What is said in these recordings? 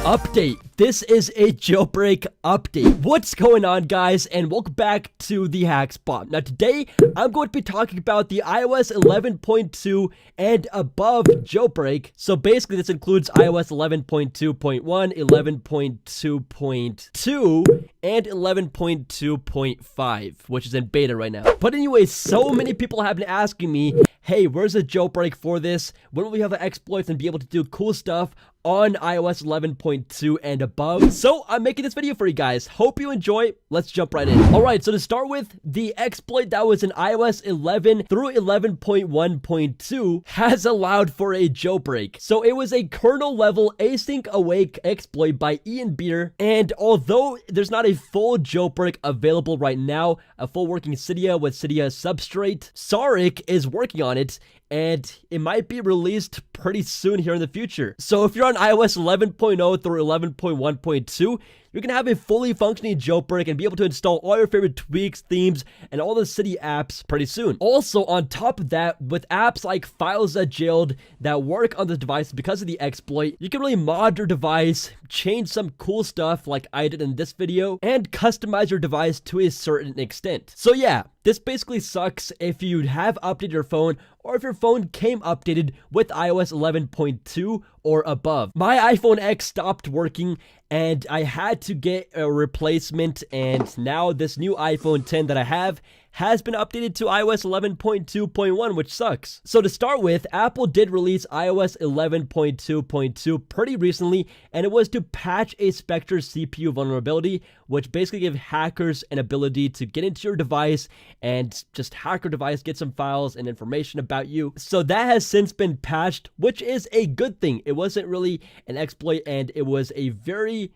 Update. This is a jailbreak update. What's going on, guys, and welcome back to the Hack Spot. Now today I'm going to be talking about the iOS 11.2 and above jailbreak. So basically this includes iOS 11.2.1, 11.2.2 and 11.2.5, which is in beta right now. But anyway, so many people have been asking me, hey, where's the jailbreak for this? When will we have the exploits and be able to do cool stuff on iOS 11.2 and above? So I'm making this video for you guys. Hope you enjoy. Let's jump right in. Alright, so to start with, the exploit that was in iOS 11 through 11.1.2 has allowed for a jailbreak. So it was a kernel level async awake exploit by Ian Beer, and although there's not a full jailbreak available right now, a full working Cydia with Cydia substrate, Sarek is working on it, and it might be released pretty soon here in the future. So if you're on iOS 11.0 through 11.1.2, you're going to have a fully functioning jailbreak and be able to install all your favorite tweaks, themes, and all the Cydia apps pretty soon. Also, on top of that, with apps like Files That Jailed that work on the device because of the exploit, you can really mod your device, change some cool stuff like I did in this video, and customize your device to a certain extent. So yeah, this basically sucks if you have updated your phone or if your phone came updated with iOS 11.2 or above. My iPhone X stopped working and I had to get a replacement, and now this new iPhone 10 that I have has been updated to iOS 11.2.1, which sucks. So to start with, Apple did release iOS 11.2.2 pretty recently, and it was to patch a Spectre CPU vulnerability, which basically gave hackers an ability to get into your device and just hack your device, get some files and information about you. So that has since been patched, which is a good thing. It wasn't really an exploit, and it was a very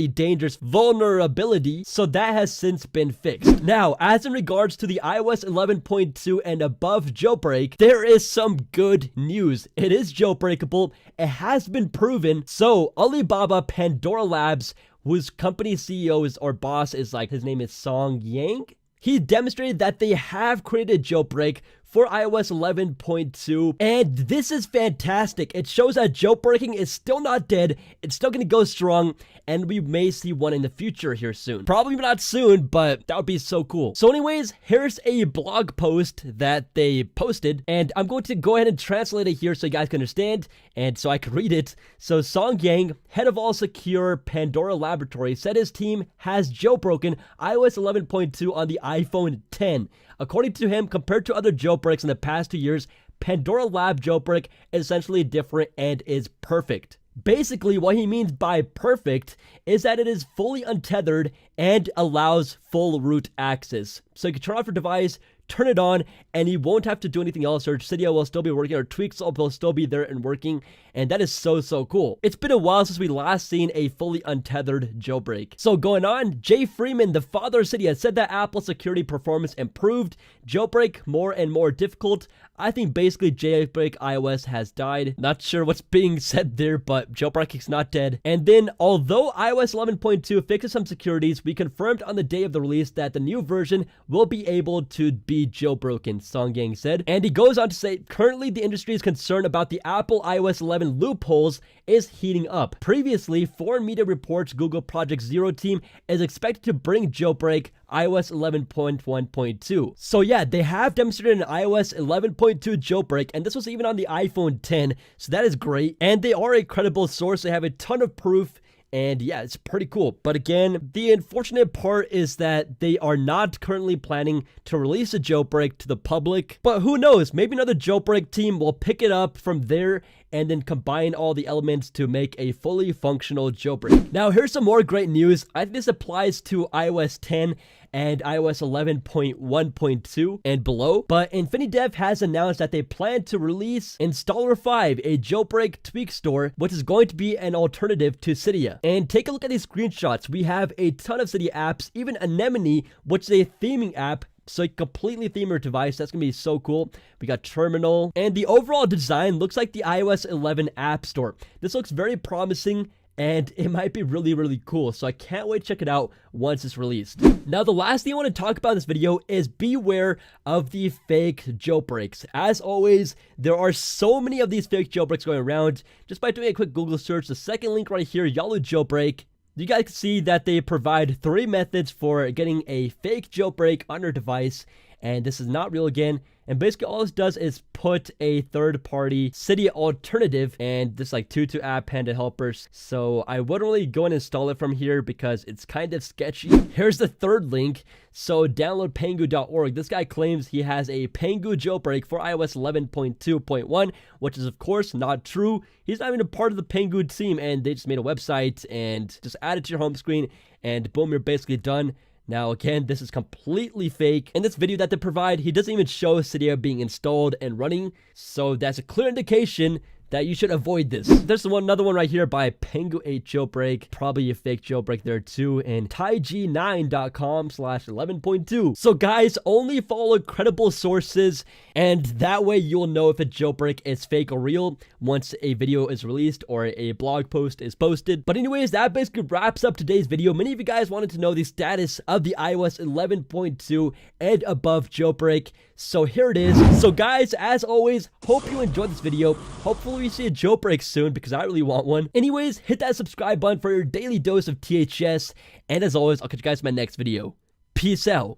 dangerous vulnerability, so that has since been fixed. Now, as in regards to the iOS 11.2 and above jailbreak, there is some good news. It is jailbreakable. It has been proven. So Alibaba Pandora Labs, whose company CEO is, or boss is like, his name is Song Yang, he demonstrated that they have created a jailbreak for iOS 11.2, and this is fantastic. It shows that jailbreaking is still not dead. It's still going to go strong, and we may see one in the future here soon. Probably not soon, but that would be so cool. So anyways, here's a blog post that they posted, and I'm going to go ahead and translate it here so you guys can understand, and so I can read it. So Song Yang, head of all secure Pandora Laboratory, said his team has jailbroken iOS 11.2 on the iPhone 10. According to him, compared to other jailbreaks in the past 2 years, Pandora Lab jailbreak is essentially different and is perfect. Basically, what he means by perfect is that it is fully untethered and allows full root access. So you can turn off your device, turn it on, and you won't have to do anything else. Your Cydia will still be working, or tweaks will still be there and working, and that is so cool. It's been a while since we last seen a fully untethered jailbreak. So going on, Jay Freeman, the father of Cydia, said that Apple's security performance improved, jailbreak more and more difficult. I think basically jailbreak iOS has died. Not sure what's being said there, but jailbreaking's not dead. And then, although iOS 11.2 fixes some securities, we confirmed on the day of the release that the new version will be able to be jailbroken, Song Yang said. And he goes on to say, currently the industry is concerned about the Apple iOS 11 loopholes is heating up. Previously, foreign media reports Google Project Zero team is expected to bring jailbreak iOS 11.1.2. So yeah, they have demonstrated an iOS 11.2 jailbreak, and this was even on the iPhone 10, so that is great. And they are a credible source. They have a ton of proof, and yeah, it's pretty cool. But again, the unfortunate part is that they are not currently planning to release a jailbreak to the public. But who knows? Maybe another jailbreak team will pick it up from there and then combine all the elements to make a fully functional jailbreak. Now, here's some more great news. I think this applies to iOS 10 and iOS 11.1.2 and below, but InfiniDev has announced that they plan to release Installer 5, a jailbreak tweak store, which is going to be an alternative to Cydia. And take a look at these screenshots. We have a ton of Cydia apps, even Anemone, which is a theming app, so you completely theme your device. That's gonna be so cool. We got Terminal, and the overall design looks like the iOS 11 App Store. This looks very promising, and it might be really cool. So I can't wait to check it out once it's released. Now, the last thing I want to talk about in this video is beware of the fake jailbreaks. As always, there are so many of these fake jailbreaks going around. Just by doing a quick Google search, the second link right here, Yalu jailbreak, you guys can see that they provide 3 methods for getting a fake jailbreak on your device, and this is not real again. And basically all this does is put a third-party Cydia alternative, and this like Tutu app, Panda helpers. So I wouldn't really go and install it from here because it's kind of sketchy. Here's the third link. So download Pengu.org. This guy claims he has a Pengu jailbreak for iOS 11.2.1, which is of course not true. He's not even a part of the Pengu team, and they just made a website and just add it to your home screen, and boom, you're basically done. Now, again, this is completely fake. In this video that they provide, he doesn't even show Cydia being installed and running, so that's a clear indication that you should avoid this. There's another one right here by Pengu 8 jailbreak, probably a fake jailbreak there too, and taig9.com/11.2. So guys, only follow credible sources, and that way you'll know if a jailbreak is fake or real once a video is released or a blog post is posted. But anyways, that basically wraps up today's video. Many of you guys wanted to know the status of the iOS 11.2 and above jailbreak, so here it is. So guys, as always, hope you enjoyed this video. Hopefully we see a jailbreak soon because I really want one. Anyways, hit that subscribe button for your daily dose of THS, and as always, I'll catch you guys in my next video. Peace out.